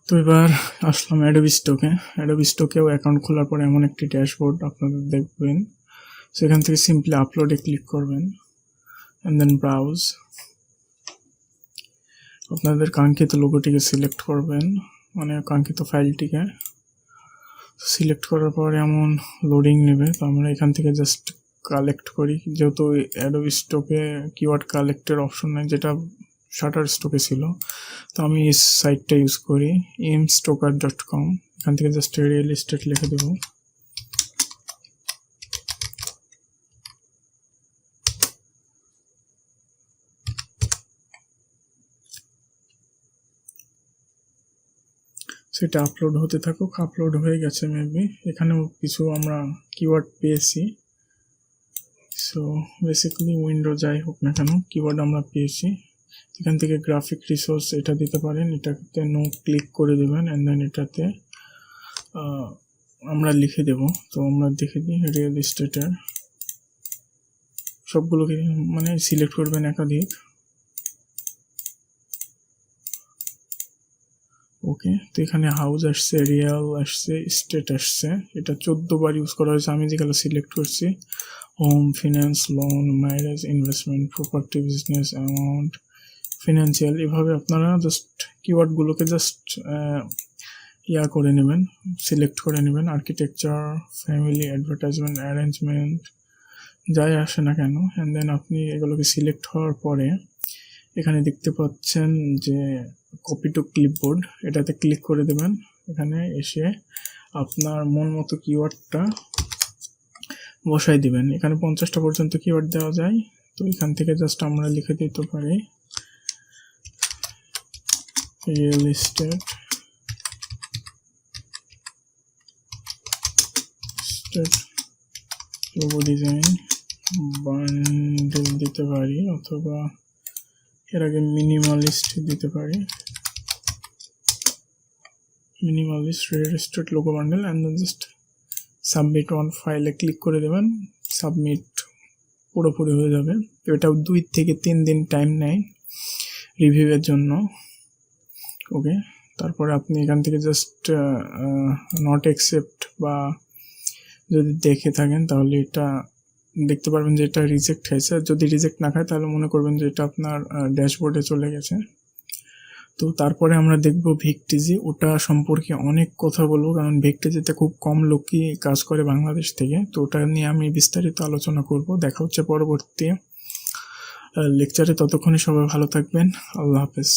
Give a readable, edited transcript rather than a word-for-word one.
তো এবার আসলাম অ্যাডোবি স্টকে। অ্যাডোবি স্টকেও অ্যাকাউন্ট খোলার পরে এমন একটি ড্যাশবোর্ড আপনাদের দেখবেন। সেখান থেকে সিম্পলি আপলোডে ক্লিক করবেন অ্যান্ড দেন ব্রাউজ। আপনাদের কাঙ্ক্ষিত লোগোটিকে সিলেক্ট করবেন, মানে কাঙ্ক্ষিত ফাইলটিকে সিলেক্ট করার পর এমন লোডিং নেবে। তো আমরা এখান থেকে জাস্ট কালেক্ট করি, যেহেতু অ্যাডোবি স্টকে কিওয়ার্ড কালেক্টের অপশন নেই, যেটা শাটার স্টকে ছিল। তো আমি এই সাইটটা ইউজ করি, imstoker.com। এখান থেকে জাস্ট রিয়েল এস্টেট লিখে দেবো। সেটা আপলোড হতে থাকুক। আপলোড হয়ে গেছে মেবি। এখানেও কিছু আমরা কিওয়ার্ড পেয়েছি। সো বেসিক্যালি উইন্ডো যাই হোক না কেন, কিওয়ার্ড আমরা পেয়েছি। এখান থেকে গ্রাফিক রিসোর্স এটা দিতে পারেন, এটাতে নো ক্লিক করে দেবেন অ্যান্ড দেন এটাতে আমরা লিখে দেব। তো আমরা দেখে দিই রিয়েল এস্টেটের সবগুলোকে মানে সিলেক্ট করবেন একাধিক। ওকে, তো এখানে হাউস আসছে, রিয়েল আসছে, স্টেট আসছে। এটা 14 বার ইউজ করা হয়েছে। আমি যেগুলো সিলেক্ট করছি home, finance, loan, marriage, investment, property, business, amount, financial. এভাবে আপনারা জাস্ট কিওয়ার্ডগুলোকে জাস্ট করে নেবেন, সিলেক্ট করে নেবেন। আর্কিটেকচার, ফ্যামিলি, অ্যাডভার্টাইজমেন্ট, অ্যারেঞ্জমেন্ট, যাই আসে না কেন। অ্যান্ড দেন আপনি এগুলোকে সিলেক্ট হওয়ার পরে এখানে দেখতে পাচ্ছেন যে কপি টু ক্লিপবোর্ড, এটাতে ক্লিক করে দেবেন। এখানে এসে আপনার মন মতো কিওয়ার্ডটা বসাই দিবেন। এখানে 50টা পর্যন্ত কিওয়ার্ড দেওয়া যায়। তো এখান থেকে জাস্ট আমরা লিখে দিতে পারি real estate, logo design, bundle দিতে পারি, অথবা এর আগে মিনিমালিস্ট দিতে পারি, minimalist real estate logo bundle. And then just submit on ফাইলে ক্লিক করে দেবেন। সাবমিট পুরোপুরি হয়ে যাবে। তো এটাও 2 থেকে 3 দিন টাইম নেয় রিভিউয়ের জন্য। ওকে, তারপরে আপনি এখান থেকে জাস্ট নট অ্যাকসেপ্ট বা যদি দেখে থাকেন তাহলে এটা দেখতে পারবেন যে এটা রিজেক্ট হয়েছে। যদি রিজেক্ট না খায় তাহলে মনে করবেন যে এটা আপনার ড্যাশবোর্ডে চলে গেছে। তো তারপরে আমরা দেখব ভিক্টিজি। ওটা সম্পর্কে অনেক কথা বলবো, কারণ ভিক্টিজিতে খুব কম লোকই কাজ করে বাংলাদেশ থেকে। তো ওটা নিয়ে আমি বিস্তারিত আলোচনা করব। দেখা হচ্ছে পরবর্তী লেকচারে। ততক্ষণে সবাই ভালো থাকবেন। আল্লাহ হাফেজ।